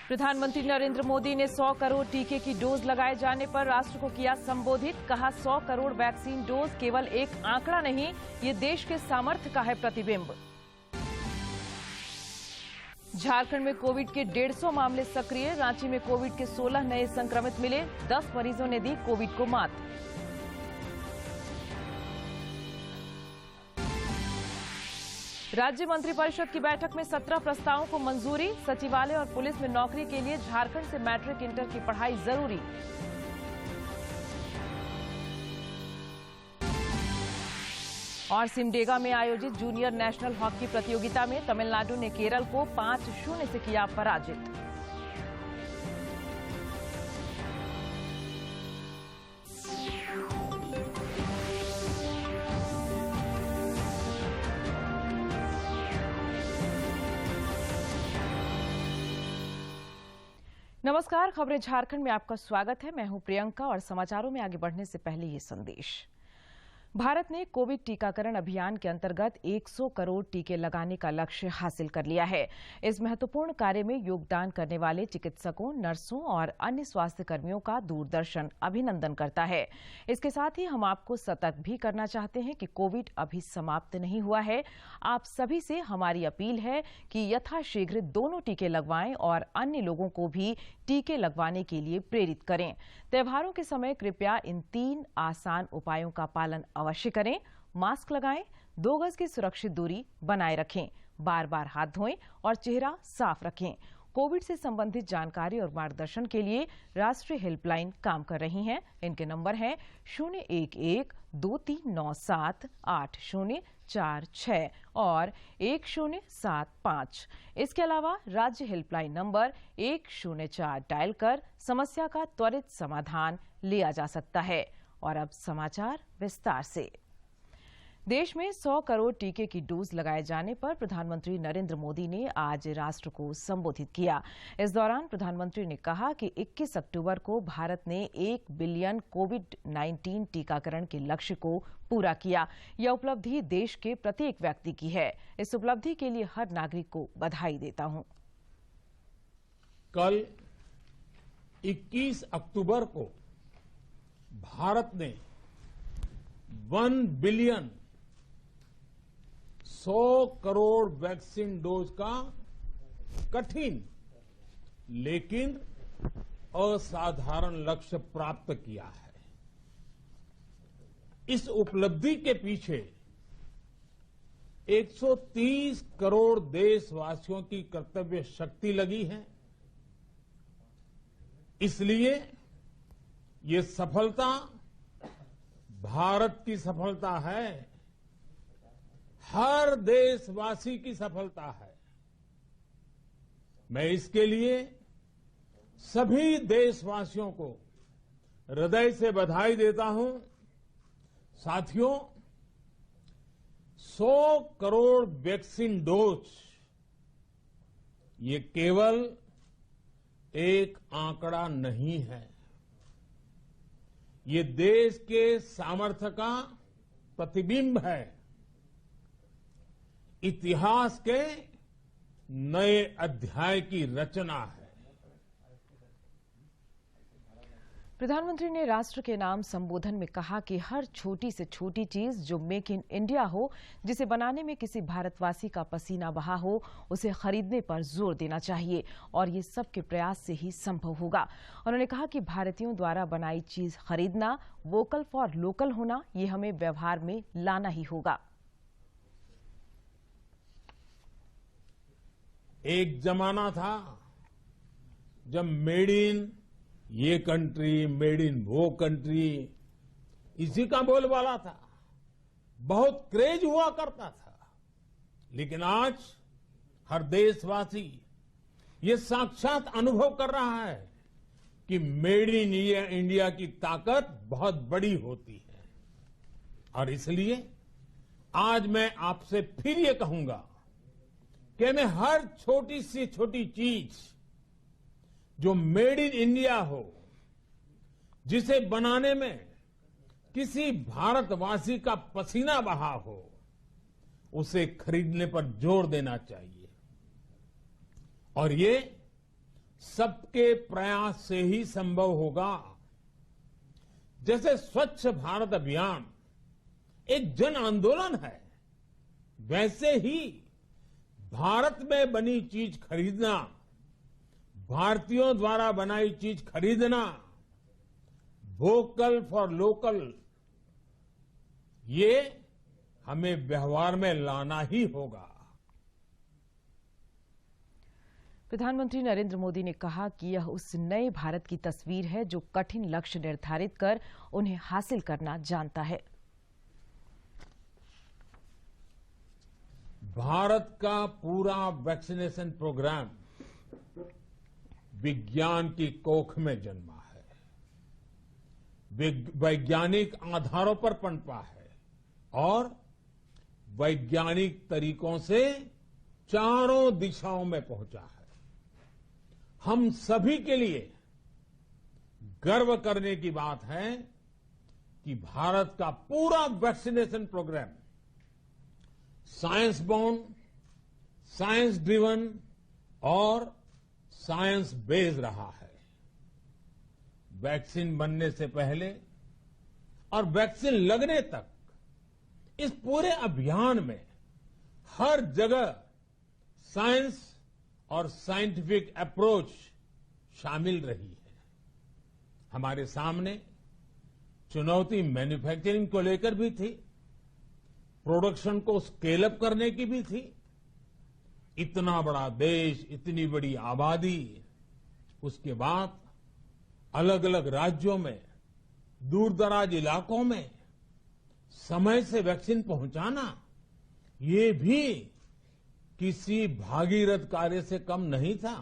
प्रधानमंत्री नरेंद्र मोदी ने 100 करोड़ टीके की डोज लगाए जाने पर राष्ट्र को किया संबोधित। कहा 100 करोड़ वैक्सीन डोज केवल एक आंकड़ा नहीं, ये देश के सामर्थ्य का है प्रतिबिंब। झारखंड में कोविड के 150 मामले सक्रिय। रांची में कोविड के 16 नए संक्रमित मिले। 10 मरीजों ने दी कोविड को मात। राज्य मंत्रिपरिषद की बैठक में 17 प्रस्तावों को मंजूरी। सचिवालय और पुलिस में नौकरी के लिए झारखंड से मैट्रिक इंटर की पढ़ाई जरूरी। और सिमडेगा में आयोजित जूनियर नेशनल हॉकी प्रतियोगिता में तमिलनाडु ने केरल को 5-0 से किया पराजित। नमस्कार, खबरें झारखंड में आपका स्वागत है। मैं हूं प्रियंका और समाचारों में आगे बढ़ने से पहले ये संदेश। भारत ने कोविड टीकाकरण अभियान के अंतर्गत 100 करोड़ टीके लगाने का लक्ष्य हासिल कर लिया है। इस महत्वपूर्ण कार्य में योगदान करने वाले चिकित्सकों, नर्सों और अन्य स्वास्थ्य कर्मियों का दूरदर्शन अभिनंदन करता है। इसके साथ ही हम आपको सतर्क भी करना चाहते हैं कि कोविड अभी समाप्त नहीं हुआ है। आप सभी से हमारी अपील है कि यथाशीघ्र दोनों टीके लगवाएं और अन्य लोगों को भी टीके लगवाने के लिए प्रेरित करें। त्योहारों के समय कृपया इन 3 आसान उपायों का पालन अवश्य करें। मास्क लगाएं, 2 गज की सुरक्षित दूरी बनाए रखें, बार बार हाथ धोएं और चेहरा साफ रखें। कोविड से संबंधित जानकारी और मार्गदर्शन के लिए राष्ट्रीय हेल्पलाइन काम कर रही हैं। इनके नंबर हैं 011-2397-8046 और 1075। इसके अलावा राज्य हेल्पलाइन नंबर 104 डायल कर समस्या का त्वरित समाधान लिया जा सकता है। और अब समाचार विस्तार से। देश में 100 करोड़ टीके की डोज लगाए जाने पर प्रधानमंत्री नरेंद्र मोदी ने आज राष्ट्र को संबोधित किया। इस दौरान प्रधानमंत्री ने कहा कि 21 अक्टूबर को भारत ने 1 बिलियन कोविड-19 टीकाकरण के लक्ष्य को पूरा किया। यह उपलब्धि देश के प्रत्येक व्यक्ति की है। इस उपलब्धि के लिए हर नागरिक को बधाई देता हूं। कल 21 अक्टूबर को भारत ने 1 बिलियन 100 करोड़ वैक्सीन डोज का कठिन लेकिन असाधारण लक्ष्य प्राप्त किया है। इस उपलब्धि के पीछे 130 करोड़ देशवासियों की कर्तव्य शक्ति लगी है। इसलिए ये सफलता भारत की सफलता है, हर देशवासी की सफलता है। मैं इसके लिए सभी देशवासियों को हृदय से बधाई देता हूं। साथियों, 100 करोड़ वैक्सीन डोज ये केवल एक आंकड़ा नहीं है, ये देश के सामर्थ्य का प्रतिबिंब है, इतिहास के नए अध्याय की रचना है। प्रधानमंत्री ने राष्ट्र के नाम संबोधन में कहा कि हर छोटी से छोटी चीज जो मेक इन इंडिया हो, जिसे बनाने में किसी भारतवासी का पसीना बहा हो, उसे खरीदने पर जोर देना चाहिए और ये सबके प्रयास से ही संभव होगा। उन्होंने कहा कि भारतीयों द्वारा बनाई चीज खरीदना, वोकल फॉर लोकल होना, ये हमें व्यवहार में लाना ही होगा। एक जमाना था जब मेड इन ये कंट्री, मेड इन वो कंट्री, इसी का बोलबाला था, बहुत क्रेज हुआ करता था। लेकिन आज हर देशवासी ये साक्षात अनुभव कर रहा है कि मेड इन इंडिया की ताकत बहुत बड़ी होती है। और इसलिए आज मैं आपसे फिर ये कहूंगा कि मैं हर छोटी से छोटी चीज जो मेड इन इंडिया हो, जिसे बनाने में किसी भारतवासी का पसीना बहा हो, उसे खरीदने पर जोर देना चाहिए। और ये सबके प्रयास से ही संभव होगा। जैसे स्वच्छ भारत अभियान एक जन आंदोलन है, वैसे ही भारत में बनी चीज खरीदना, भारतीयों द्वारा बनाई चीज खरीदना, वोकल फॉर लोकल, ये हमें व्यवहार में लाना ही होगा। प्रधानमंत्री नरेंद्र मोदी ने कहा कि यह उस नए भारत की तस्वीर है जो कठिन लक्ष्य निर्धारित कर उन्हें हासिल करना जानता है। भारत का पूरा वैक्सीनेशन प्रोग्राम विज्ञान की कोख में जन्मा है, वैज्ञानिक आधारों पर पनपा है और वैज्ञानिक तरीकों से चारों दिशाओं में पहुंचा है। हम सभी के लिए गर्व करने की बात है कि भारत का पूरा vaccination programme science born, science driven और साइंस बेस्ड रहा है। वैक्सीन बनने से पहले और वैक्सीन लगने तक इस पूरे अभियान में हर जगह साइंस और साइंटिफिक अप्रोच शामिल रही है। हमारे सामने चुनौती मैन्युफैक्चरिंग को लेकर भी थी, प्रोडक्शन को स्केल अप करने की भी थी। इतना बड़ा देश, इतनी बड़ी आबादी, उसके बाद अलग अलग राज्यों में, दूर दराज इलाकों में समय से वैक्सीन पहुंचाना, ये भी किसी भागीरथ कार्य से कम नहीं था।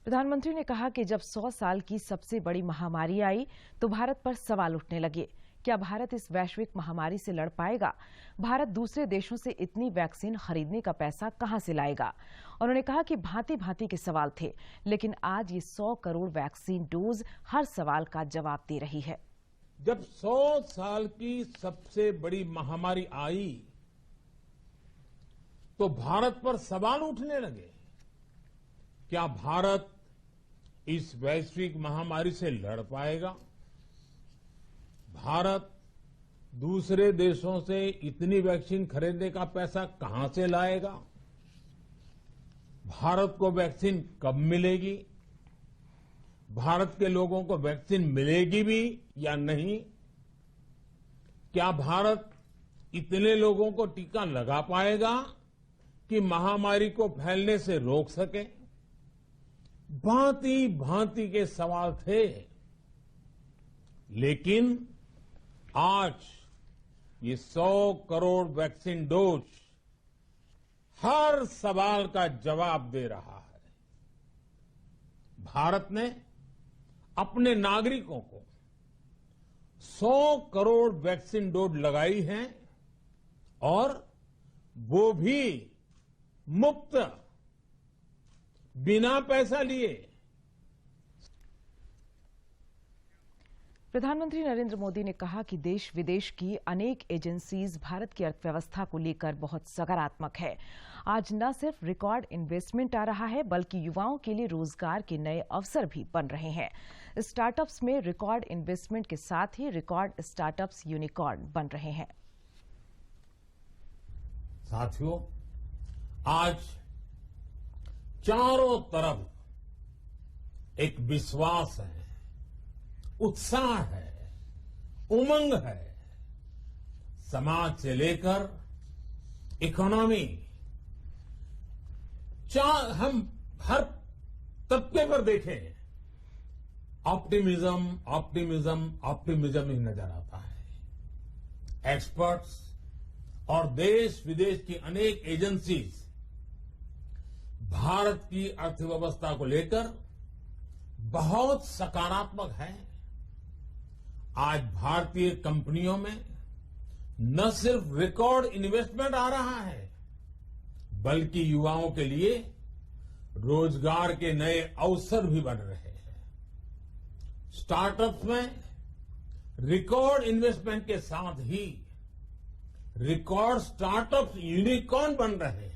प्रधानमंत्री ने कहा कि जब 100 साल की सबसे बड़ी महामारी आई तो भारत पर सवाल उठने लगे। क्या भारत इस वैश्विक महामारी से लड़ पाएगा? भारत दूसरे देशों से इतनी वैक्सीन खरीदने का पैसा कहां से लाएगा? उन्होंने कहा कि भांति भांति के सवाल थे, लेकिन आज ये 100 करोड़ वैक्सीन डोज हर सवाल का जवाब दे रही है। जब 100 साल की सबसे बड़ी महामारी आई तो भारत पर सवाल उठने लगे। क्या भारत इस वैश्विक महामारी से लड़ पाएगा? भारत दूसरे देशों से इतनी वैक्सीन खरीदने का पैसा कहां से लाएगा? भारत को वैक्सीन कब मिलेगी? भारत के लोगों को वैक्सीन मिलेगी भी या नहीं? क्या भारत इतने लोगों को टीका लगा पाएगा कि महामारी को फैलने से रोक सके? भांति भांति के सवाल थे, लेकिन आज ये 100 करोड़ वैक्सीन डोज हर सवाल का जवाब दे रहा है। भारत ने अपने नागरिकों को 100 करोड़ वैक्सीन डोज लगाई है और वो भी मुफ्त, बिना पैसा लिए। प्रधानमंत्री नरेंद्र मोदी ने कहा कि देश विदेश की अनेक एजेंसीज भारत की अर्थव्यवस्था को लेकर बहुत सकारात्मक है। आज न सिर्फ रिकॉर्ड इन्वेस्टमेंट आ रहा है, बल्कि युवाओं के लिए रोजगार के नए अवसर भी बन रहे हैं। स्टार्टअप्स में रिकॉर्ड इन्वेस्टमेंट के साथ ही रिकॉर्ड स्टार्टअप्स यूनिकॉर्न बन रहे हैं। साथियों, आज चारों तरफ एक विश्वास है, उत्साह है, उमंग है। समाज से लेकर इकोनॉमी, हम हर तबके पर देखें, ऑप्टिमिज्म, ऑप्टिमिज्म, ऑप्टिमिज्म ही नजर आता है। एक्सपर्ट्स और देश विदेश की अनेक एजेंसीज भारत की अर्थव्यवस्था को लेकर बहुत सकारात्मक है। आज भारतीय कंपनियों में न सिर्फ रिकॉर्ड इन्वेस्टमेंट आ रहा है, बल्कि युवाओं के लिए रोजगार के नए अवसर भी बन रहे हैं। स्टार्टअप्स में रिकॉर्ड इन्वेस्टमेंट के साथ ही रिकॉर्ड स्टार्टअप यूनिकॉर्न बन रहे हैं।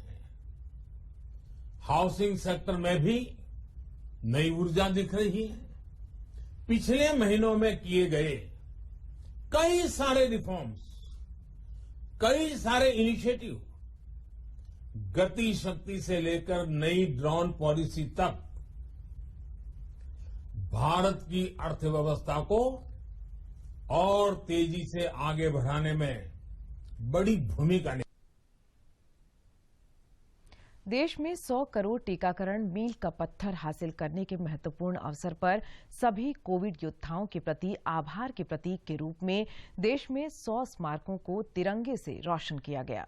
हाउसिंग सेक्टर में भी नई ऊर्जा दिख रही है। पिछले महीनों में किए गए कई सारे रिफॉर्म्स, कई सारे इनिशिएटिव, गति शक्ति से लेकर नई ड्रोन पॉलिसी तक भारत की अर्थव्यवस्था को और तेजी से आगे बढ़ाने में बड़ी भूमिका निभाई। देश में 100 करोड़ टीकाकरण मील का पत्थर हासिल करने के महत्वपूर्ण अवसर पर सभी कोविड योद्धाओं के प्रति आभार के प्रतीक के रूप में देश में 100 स्मारकों को तिरंगे से रोशन किया गया।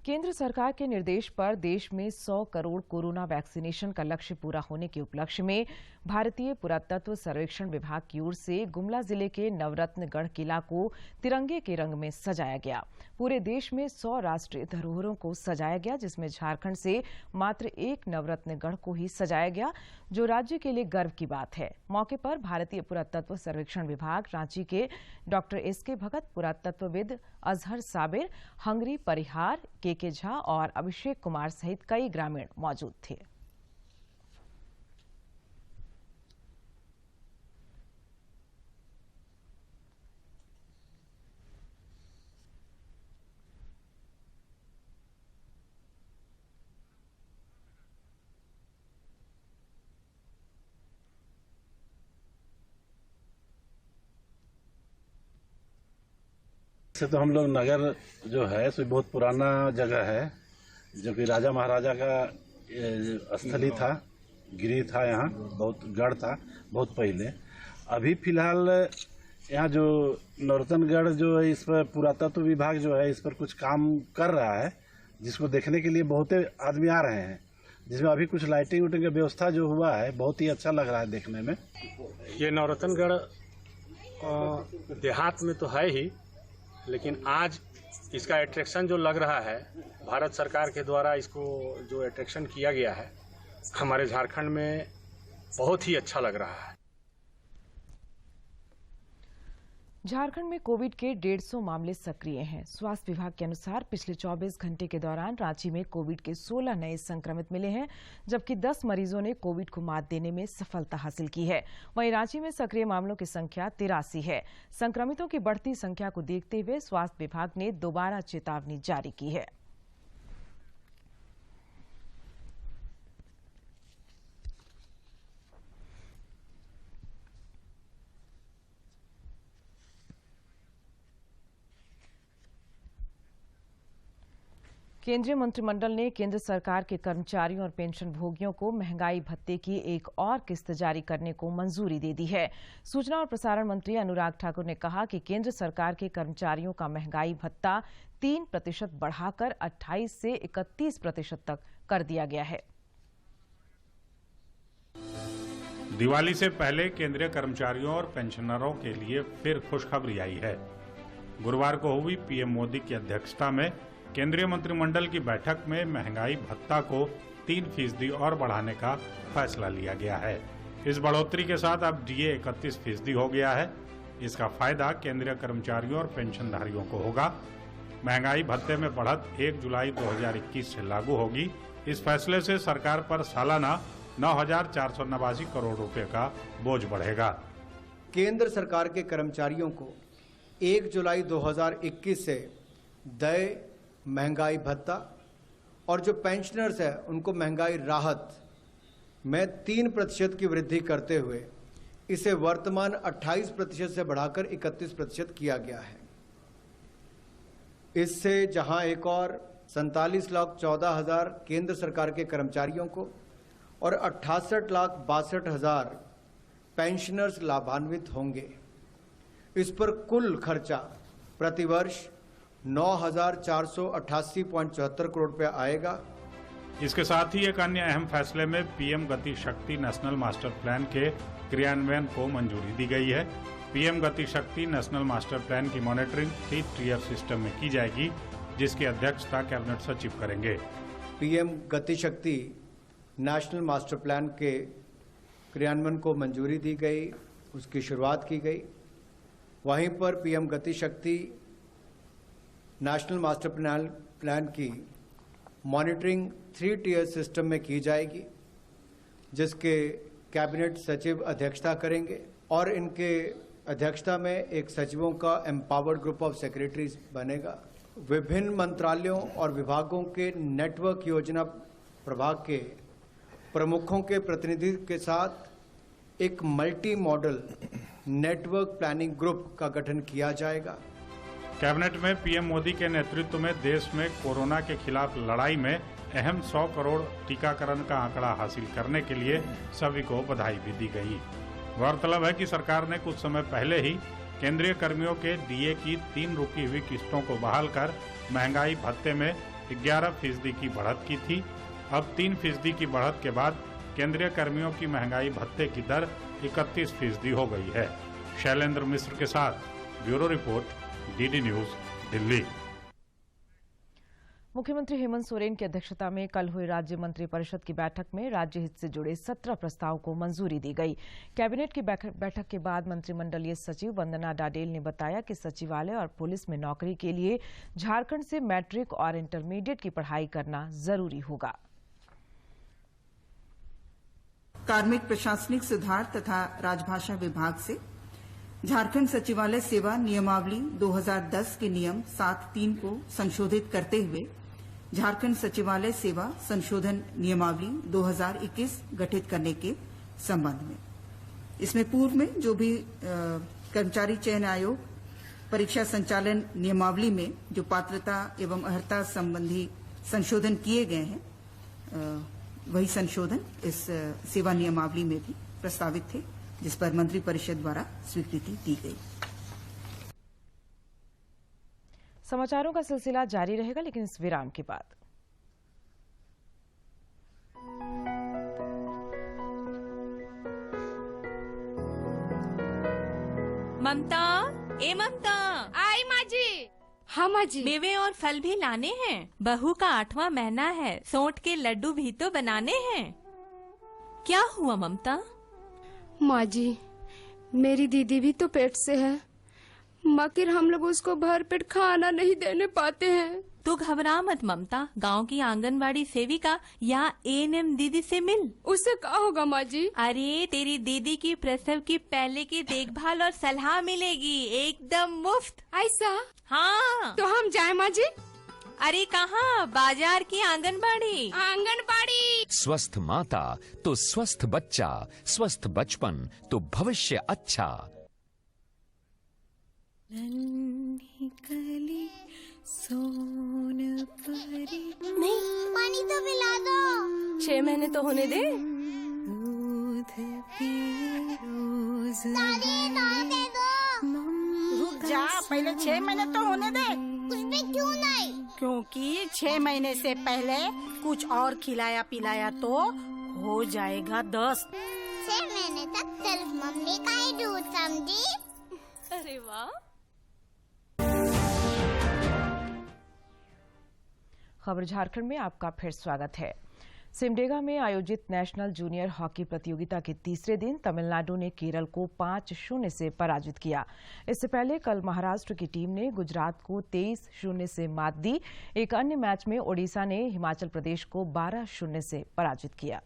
केंद्र सरकार के निर्देश पर देश में 100 करोड़ कोरोना वैक्सीनेशन का लक्ष्य पूरा होने के उपलक्ष्य में भारतीय पुरातत्व सर्वेक्षण विभाग की ओर से गुमला जिले के नवरत्नगढ़ किला को तिरंगे के रंग में सजाया गया। पूरे देश में 100 राष्ट्रीय धरोहरों को सजाया गया, जिसमें झारखंड से मात्र एक नवरत्नगढ़ को ही सजाया गया, जो राज्य के लिए गर्व की बात है। मौके पर भारतीय पुरातत्व सर्वेक्षण विभाग, रांची के डॉक्टर एसके भगत, पुरातत्वविद अजहर साबिर, हंगरी परिहार, के झा और अभिषेक कुमार सहित कई ग्रामीण मौजूद थे। से तो हम लोग नगर जो है सो बहुत पुराना जगह है, जो कि राजा महाराजा का स्थली था, गिरी था, यहाँ बहुत गढ़ था बहुत पहले। अभी फिलहाल यहाँ जो नौरतनगढ़ जो है, इस पर पुरातत्व विभाग जो है इस पर कुछ काम कर रहा है, जिसको देखने के लिए बहुत आदमी आ रहे हैं, जिसमें अभी कुछ लाइटिंग उटिंग की व्यवस्था जो हुआ है बहुत ही अच्छा लग रहा है देखने में। ये नौरतनगढ़ देहात में तो है ही, लेकिन आज इसका अट्रैक्शन जो लग रहा है, भारत सरकार के द्वारा इसको जो अट्रैक्शन किया गया है, हमारे झारखंड में बहुत ही अच्छा लग रहा है। झारखंड में कोविड के 150 मामले सक्रिय हैं। स्वास्थ्य विभाग के अनुसार पिछले 24 घंटे के दौरान रांची में कोविड के 16 नए संक्रमित मिले हैं, जबकि 10 मरीजों ने कोविड को मात देने में सफलता हासिल की है। वहीं रांची में सक्रिय मामलों की संख्या 83 है। संक्रमितों की बढ़ती संख्या को देखते हुए स्वास्थ्य विभाग ने दोबारा चेतावनी जारी की है। केंद्रीय मंत्रिमंडल ने केंद्र सरकार के कर्मचारियों और पेंशन भोगियों को महंगाई भत्ते की एक और किस्त जारी करने को मंजूरी दे दी है। सूचना और प्रसारण मंत्री अनुराग ठाकुर ने कहा कि केंद्र सरकार के कर्मचारियों का महंगाई भत्ता 3% बढ़ाकर 28 से 31% तक कर दिया गया है। दिवाली से पहले केंद्रीय कर्मचारियों और पेंशनरों के लिए फिर खुशखबरी आई है। गुरुवार को हुई पीएम मोदी की अध्यक्षता में केंद्रीय मंत्रिमंडल की बैठक में महंगाई भत्ता को 3% और बढ़ाने का फैसला लिया गया है। इस बढ़ोतरी के साथ अब डीए 31% हो गया है। इसका फायदा केंद्रीय कर्मचारियों और पेंशनधारियों को होगा। महंगाई भत्ते में बढ़त 1 जुलाई 2021 से लागू होगी। इस फैसले से सरकार पर सालाना 9,489 करोड़ रुपए का बोझ बढ़ेगा। केंद्र सरकार के कर्मचारियों को 1 जुलाई 2021 से देय महंगाई भत्ता और जो पेंशनर्स है उनको महंगाई राहत में 3% की वृद्धि करते हुए इसे वर्तमान 28% से बढ़ाकर 31% किया गया है। इससे जहां एक और 47,14,000 केंद्र सरकार के कर्मचारियों को और 68,62,000 पेंशनर्स लाभान्वित होंगे। इस पर कुल खर्चा प्रतिवर्ष 9,488.74 करोड़ रुपया आएगा। इसके साथ ही एक अन्य अहम फैसले में पीएम गति शक्ति नेशनल मास्टर प्लान के क्रियान्वयन को मंजूरी दी गई है। पीएम गति शक्ति नेशनल मास्टर प्लान की मॉनिटरिंग 3 टियर सिस्टम में की जाएगी, जिसकी अध्यक्षता कैबिनेट सचिव करेंगे। पीएम गति शक्ति नेशनल मास्टर प्लान के क्रियान्वयन को मंजूरी दी गई, उसकी शुरुआत की गई। वहीं पर पीएम गति शक्ति नेशनल मास्टर प्लान की मॉनिटरिंग 3 टियर सिस्टम में की जाएगी, जिसके कैबिनेट सचिव अध्यक्षता करेंगे और इनके अध्यक्षता में एक सचिवों का एम्पावर्ड ग्रुप ऑफ सेक्रेटरीज बनेगा। विभिन्न मंत्रालयों और विभागों के नेटवर्क योजना प्रभाग के प्रमुखों के प्रतिनिधि के साथ एक multi modal network planning group का गठन किया जाएगा। कैबिनेट में पीएम मोदी के नेतृत्व में देश में कोरोना के खिलाफ लड़ाई में अहम 100 करोड़ टीकाकरण का आंकड़ा हासिल करने के लिए सभी को बधाई भी दी गई। गौरतलब है कि सरकार ने कुछ समय पहले ही केंद्रीय कर्मियों के डीए की 3 रुकी हुई किस्तों को बहाल कर महंगाई भत्ते में 11% की बढ़त की थी। अब 3% की बढ़त के बाद केंद्रीय कर्मियों की महंगाई भत्ते की दर 31% हो गई है। शैलेंद्र मिश्र के साथ bureau report, DD news, Delhi. मुख्यमंत्री हेमंत सोरेन की अध्यक्षता में कल हुई राज्य मंत्रिपरिषद की बैठक में राज्य हित से जुड़े 17 प्रस्ताव को मंजूरी दी गई। कैबिनेट की बैठक के बाद मंत्रिमंडलीय सचिव वंदना डाडेल ने बताया कि सचिवालय और पुलिस में नौकरी के लिए झारखंड से मैट्रिक और इंटरमीडिएट की पढ़ाई करना जरूरी होगा। कार्मिक प्रशासनिक सुधार तथा राजभाषा विभाग से झारखंड सचिवालय सेवा नियमावली 2010 के नियम 7(3) को संशोधित करते हुए झारखंड सचिवालय सेवा संशोधन नियमावली 2021 गठित करने के संबंध में। इसमें पूर्व में जो भी कर्मचारी चयन आयोग परीक्षा संचालन नियमावली में जो पात्रता एवं अर्हता संबंधी संशोधन किए गए हैं, वही संशोधन इस सेवा नियमावली में भी प्रस्तावित थे, जिस पर मंत्रिपरिषद द्वारा स्वीकृति दी गई। समाचारों का सिलसिला जारी रहेगा, लेकिन इस विराम के बाद। ममता, ए ममता। आई माँ जी। हाँ माँ जी। मेवे और फल भी लाने हैं। बहू का 8वां महीना है, सोंठ के लड्डू भी तो बनाने हैं। क्या हुआ ममता? माँ जी, मेरी दीदी भी तो पेट से है, मगर हम लोग उसको भर पेट खाना नहीं देने पाते हैं। तो घबरा मत ममता, गांव की आंगनवाड़ी सेविका या एएनएम दीदी से मिल। उससे क्या होगा माँ जी? अरे तेरी दीदी की प्रसव की पहले की देखभाल और सलाह मिलेगी एकदम मुफ्त। ऐसा? हाँ। तो हम जाए माँ जी? अरे कहाँ, बाजार की आंगनबाड़ी। आंगनबाड़ी। स्वस्थ माता तो स्वस्थ बच्चा, स्वस्थ बचपन तो भविष्य अच्छा। नहीं, पानी तो पिला दो। 6 महीने तो होने दे। दादी, ना दे दो। रुक जा, पहले 6 महीने तो होने दे। कुछ भी क्यों नहीं? क्योंकि 6 महीने से पहले कुछ और खिलाया पिलाया तो हो जाएगा 10। 6 महीने तक सिर्फ मम्मी का ही दूध, समझी? अरे वाह। खबर झारखंड में आपका फिर स्वागत है। सिमडेगा में आयोजित नेशनल जूनियर हॉकी प्रतियोगिता के तीसरे दिन तमिलनाडु ने केरल को 5-0 से पराजित किया। इससे पहले कल महाराष्ट्र की टीम ने गुजरात को 23-0 से मात दी। एक अन्य मैच में ओडिशा ने हिमाचल प्रदेश को 12-0 से पराजित किया।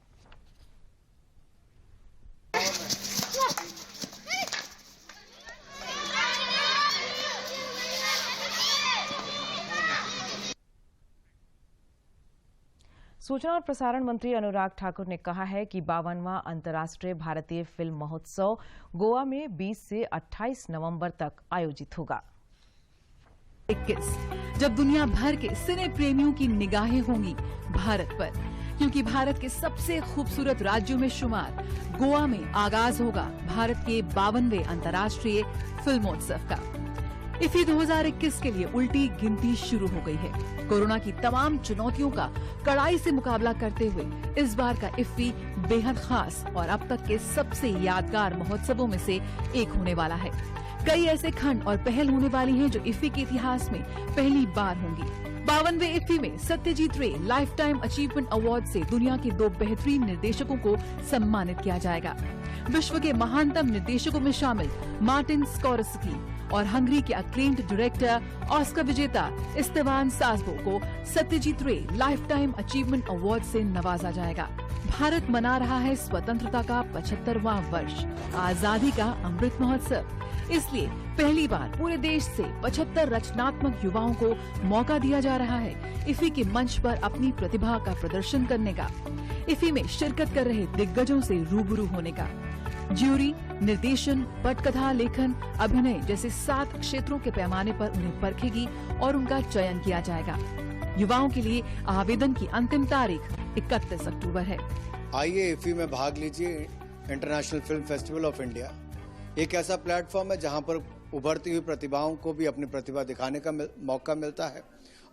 सूचना और प्रसारण मंत्री अनुराग ठाकुर ने कहा है कि 52वां अंतर्राष्ट्रीय भारतीय फिल्म महोत्सव गोवा में 20 से 28 नवंबर तक आयोजित होगा। 21 जब दुनिया भर के सिने प्रेमियों की निगाहें होंगी भारत पर, क्योंकि भारत के सबसे खूबसूरत राज्यों में शुमार गोवा में आगाज होगा भारत के 52वें अंतर्राष्ट्रीय फिल्मोत्सव का। इफी 2021 के लिए उल्टी गिनती शुरू हो गई है। कोरोना की तमाम चुनौतियों का कड़ाई से मुकाबला करते हुए इस बार का इफ्फी बेहद खास और अब तक के सबसे यादगार महोत्सवों में से एक होने वाला है। कई ऐसे खंड और पहल होने वाली हैं जो इफ्फी के इतिहास में पहली बार होंगी। 52वें इफ्फी में सत्यजीत रे लाइफ टाइम अचीवमेंट अवार्ड से दुनिया के 2 बेहतरीन निर्देशकों को सम्मानित किया जाएगा। विश्व के महानतम निर्देशकों में शामिल मार्टिन स्कोर्सेज़की और हंगरी के अक्लेम्ड डायरेक्टर ऑस्कर विजेता इस्तेवान सासबो को सत्यजीत रे लाइफ टाइम अचीवमेंट अवार्ड से नवाजा जाएगा। भारत मना रहा है स्वतंत्रता का 75वां वर्ष, आजादी का अमृत महोत्सव। इसलिए पहली बार पूरे देश से 75 रचनात्मक युवाओं को मौका दिया जा रहा है इफ्फी के मंच पर अपनी प्रतिभा का प्रदर्शन करने का, इफ्फी में शिरकत कर रहे दिग्गजों से रूबरू होने का। ज्यूरी निर्देशन, पटकथा, लेखन, अभिनय जैसे 7 क्षेत्रों के पैमाने पर उन्हें परखेगी और उनका चयन किया जाएगा। युवाओं के लिए आवेदन की अंतिम तारीख 31 अक्टूबर है। आइए इफ्फी में भाग लीजिए। International film festival of India एक ऐसा प्लेटफॉर्म है जहां पर उभरती हुई प्रतिभाओं को भी अपनी प्रतिभा दिखाने का मौका मिलता है।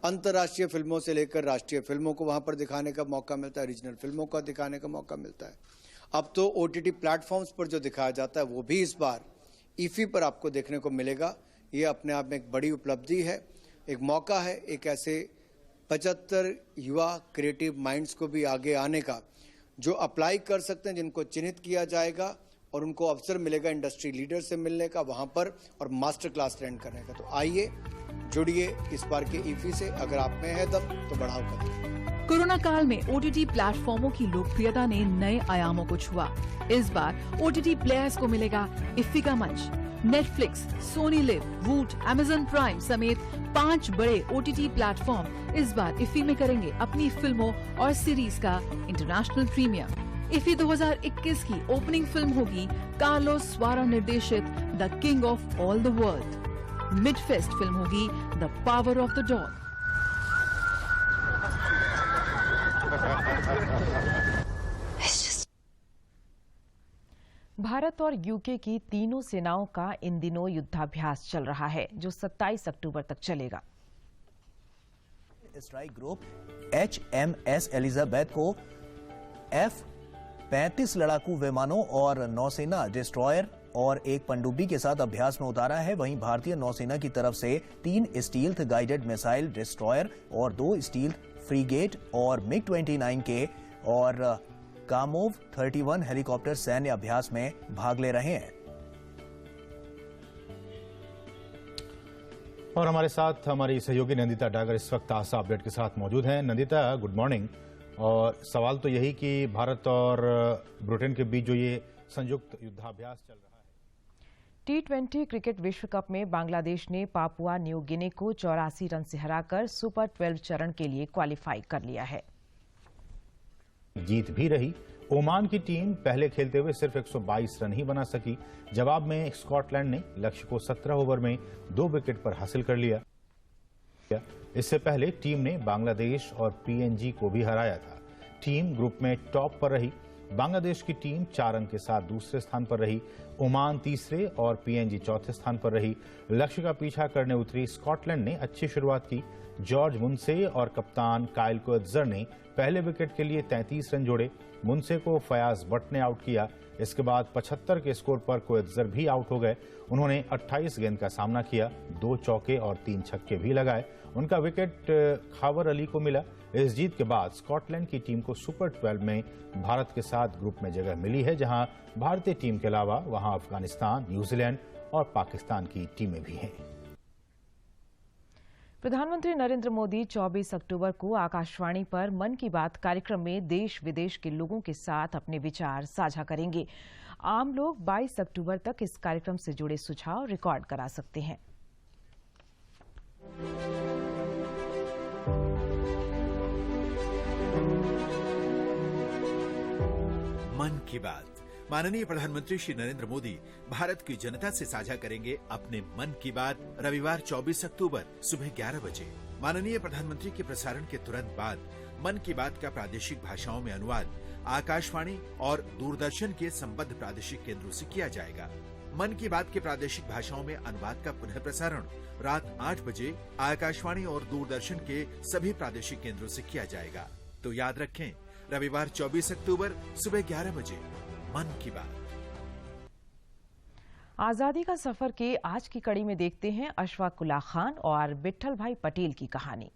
अंतर्राष्ट्रीय फिल्मों से लेकर राष्ट्रीय फिल्मों को वहां पर दिखाने का मौका मिलता है, रीजनल फिल्मों का दिखाने का मौका मिलता है। अब तो OTT प्लेटफॉर्म्स पर जो दिखाया जाता है वो भी इस बार इफ्फी पर आपको देखने को मिलेगा। ये अपने आप में एक बड़ी उपलब्धि है, एक मौका है एक ऐसे 75 युवा क्रिएटिव माइंड्स को भी आगे आने का जो अप्लाई कर सकते हैं, जिनको चिन्हित किया जाएगा और उनको अवसर मिलेगा इंडस्ट्री लीडर से मिलने का वहां पर और मास्टर क्लास अटेंड करने का। तो आइए जुड़िए इस बार के इफ्फी से। अगर आप में है दम तो बढ़ाओ कदम। कोरोना काल में OTT प्लेटफॉर्मों की लोकप्रियता ने नए आयामों को छुआ। इस बार OTT प्लेयर्स को मिलेगा इफ्फी का मंच। नेटफ्लिक्स, सोनी लिव, वूट, अमेजन प्राइम समेत 5 बड़े OTT प्लेटफॉर्म इस बार इफ्फी में करेंगे अपनी फिल्मों और सीरीज का इंटरनेशनल प्रीमियर। इफ्फी 2021 की ओपनिंग फिल्म होगी कार्लोस स्वारा निर्देशित the king of all the world. Mid fest film होगी the power of the dog. Bharat और यूके की तीनों सेनाओं का इन दिनों युद्धाभ्यास चल रहा है जो 27 अक्टूबर तक चलेगा। स्ट्राइक ग्रुप HMS एलिजाबेथ को F-35 लड़ाकू विमानों और नौसेना डिस्ट्रॉयर और एक पनडुब्बी के साथ अभ्यास में उतारा है। वहीं भारतीय नौसेना की तरफ से 3 स्टील्थ गाइडेड मिसाइल डिस्ट्रॉयर और 2 स्टील्थ फ्रीगेट और MiG-29 के और कामोव 31 हेलीकॉप्टर सैन्य अभ्यास में भाग ले रहे हैं। और हमारे साथ हमारी सहयोगी नंदिता डागर इस वक्त आशा अपडेट के साथ मौजूद हैं। Nandita, good morning. और सवाल तो यही कि भारत और ब्रिटेन के बीच जो ये संयुक्त युद्धाभ्यास चल रहा है। T20 क्रिकेट विश्व कप में बांग्लादेश ने पापुआ न्यू गिनी को 84 रन से हराकर सुपर 12 चरण के लिए क्वालिफाई कर लिया है। जीत भी रही। ओमान की टीम पहले खेलते हुए सिर्फ 122 रन ही बना सकी। जवाब में स्कॉटलैंड ने लक्ष्य को 17 ओवर में 2 विकेट पर हासिल कर लिया। इससे पहले टीम ने बांग्लादेश और PNG को भी हराया था। टीम ग्रुप में टॉप पर रही। बांग्लादेश की टीम 4 अंक के साथ दूसरे स्थान पर रही। ओमान तीसरे और PNG चौथे स्थान पर रही। लक्ष्य का पीछा करने उतरी स्कॉटलैंड ने अच्छी शुरुआत की। जॉर्ज मुनसे और कप्तान काइल कोएत्जर ने पहले विकेट के लिए 33 रन जोड़े। मुनसे को फयाज भट्ट ने आउट किया। इसके बाद 75 के स्कोर पर कोएत्जर भी आउट हो गए। उन्होंने 28 गेंद का सामना किया, 2 चौके और 3 छक्के भी लगाए। उनका विकेट खावर अली को मिला। इस जीत के बाद स्कॉटलैंड की टीम को सुपर 12 में भारत के साथ ग्रुप में जगह मिली है, जहां भारतीय टीम के अलावा वहां अफगानिस्तान, न्यूजीलैंड और पाकिस्तान की टीमें भी हैं। प्रधानमंत्री नरेंद्र मोदी 24 अक्टूबर को आकाशवाणी पर मन की बात कार्यक्रम में देश विदेश के लोगों के साथ अपने विचार साझा करेंगे। आम लोग 22 अक्टूबर तक इस कार्यक्रम से जुड़े सुझाव रिकॉर्ड करा सकते हैं। मन की बात। माननीय प्रधानमंत्री श्री नरेंद्र मोदी भारत की जनता से साझा करेंगे अपने मन की बात रविवार 24 अक्टूबर सुबह 11 बजे। माननीय प्रधानमंत्री के प्रसारण के तुरंत बाद मन की बात का प्रादेशिक भाषाओं में अनुवाद आकाशवाणी और दूरदर्शन के संबद्ध प्रादेशिक केंद्रों से किया जाएगा। मन की बात के प्रादेशिक भाषाओं में अनुवाद का पुनः प्रसारण रात 8 बजे आकाशवाणी और दूरदर्शन के सभी प्रादेशिक केंद्रों से किया जाएगा। तो याद रखें, रविवार 24 अक्टूबर सुबह 11 बजे मन की बात। आजादी का सफर के आज की कड़ी में देखते हैं अशफाक उल्लाह खान और विट्ठल भाई पटेल की कहानी।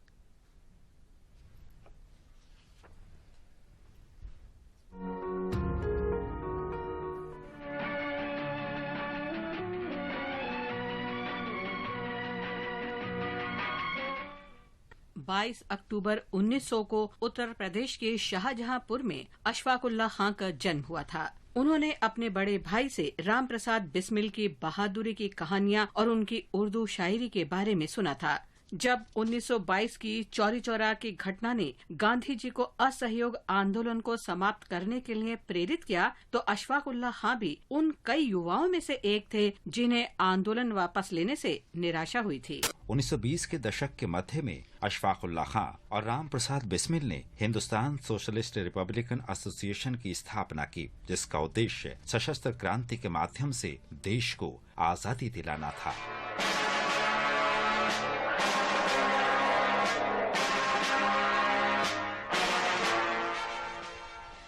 बाईस अक्टूबर 1900 को उत्तर प्रदेश के शाहजहांपुर में अशफाक उल्लाह खान का जन्म हुआ था। उन्होंने अपने बड़े भाई से राम प्रसाद बिस्मिल की बहादुरी की कहानियां और उनकी उर्दू शायरी के बारे में सुना था। जब 1922 की चौरी चौरा की घटना ने गांधी जी को असहयोग आंदोलन को समाप्त करने के लिए प्रेरित किया, तो अशफाक उल्लाह खान भी उन कई युवाओं में से एक थे जिन्हें आंदोलन वापस लेने से निराशा हुई थी। 1920 के दशक के मध्य में अशफाक उल्लाह खान और राम प्रसाद बिस्मिल ने हिंदुस्तान सोशलिस्ट रिपब्लिकन एसोसिएशन की स्थापना की, जिसका उद्देश्य सशस्त्र क्रांति के माध्यम से देश को आजादी दिलाना था।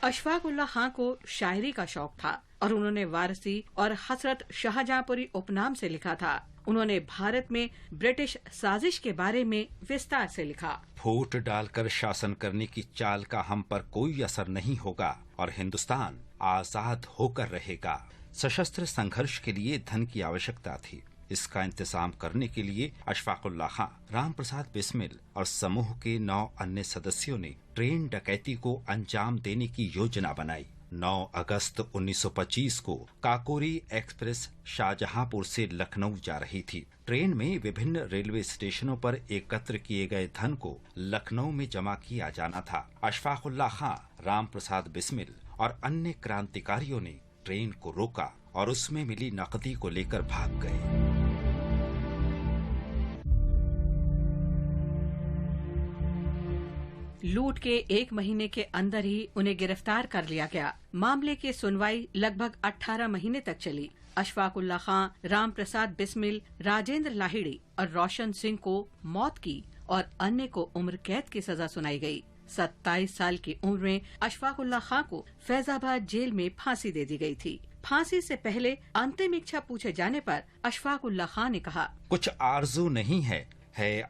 अशफाक उल्लाह खान को शायरी का शौक था और उन्होंने वारसी और हसरत शाहजहांपुरी उपनाम से लिखा था। उन्होंने भारत में ब्रिटिश साजिश के बारे में विस्तार से लिखा। फूट डालकर शासन करने की चाल का हम पर कोई असर नहीं होगा और हिंदुस्तान आजाद होकर रहेगा। सशस्त्र संघर्ष के लिए धन की आवश्यकता थी। इसका इंतजाम करने के लिए अशफाक उल्लाह खान, राम प्रसाद बिस्मिल और समूह के 9 अन्य सदस्यों ने ट्रेन डकैती को अंजाम देने की योजना बनाई। 9 अगस्त 1925 को काकोरी एक्सप्रेस शाहजहांपुर से लखनऊ जा रही थी। ट्रेन में विभिन्न रेलवे स्टेशनों पर एकत्र किए गए धन को लखनऊ में जमा किया जाना था। अशफाक उल्लाह खान, राम प्रसाद बिस्मिल और अन्य क्रांतिकारियों ने ट्रेन को रोका और उसमें मिली नकदी को लेकर भाग गए। लूट के 1 महीने के अंदर ही उन्हें गिरफ्तार कर लिया गया। मामले की सुनवाई लगभग 18 महीने तक चली। अशफाक उल्लाह खान, राम प्रसाद बिस्मिल, राजेंद्र लाहिड़ी और रोशन सिंह को मौत की और अन्य को उम्र कैद की सजा सुनाई गई। 27 साल की उम्र में अशफाक उल्लाह खान को फैजाबाद जेल में फांसी दे दी गई थी। फांसी से पहले अंतिम इच्छा पूछे जाने पर अशफाक उल्लाह खान ने कहा, कुछ आरजू नहीं है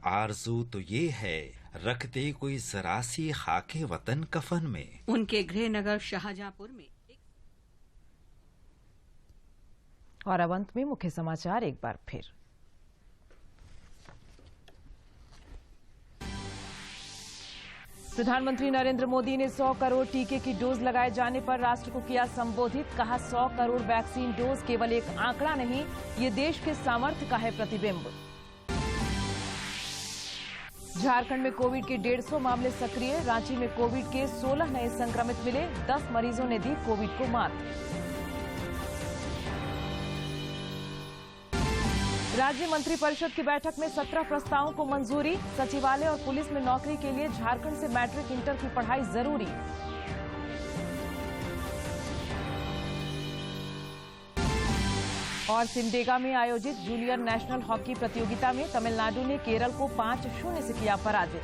आरजू तो ये है, रख दे कोई जरा सी खाके वतन कफन में। उनके गृह नगर शाहजहांपुर में। और अब अंत में मुख्य समाचार एक बार फिर। प्रधानमंत्री नरेंद्र मोदी ने 100 करोड़ टीके की डोज लगाए जाने पर राष्ट्र को किया संबोधित। कहा, 100 करोड़ वैक्सीन डोज केवल एक आंकड़ा नहीं, ये देश के सामर्थ्य का है प्रतिबिंब। झारखंड में कोविड के 150 मामले सक्रिय। रांची में कोविड के 16 नए संक्रमित मिले। 10 मरीजों ने दी कोविड को मात। राज्य मंत्रिपरिषद की बैठक में 17 प्रस्तावों को मंजूरी। सचिवालय और पुलिस में नौकरी के लिए झारखंड से मैट्रिक इंटर की पढ़ाई जरूरी। और सिमडेगा में आयोजित जूनियर नेशनल हॉकी प्रतियोगिता में तमिलनाडु ने केरल को 5-0 से किया पराजित।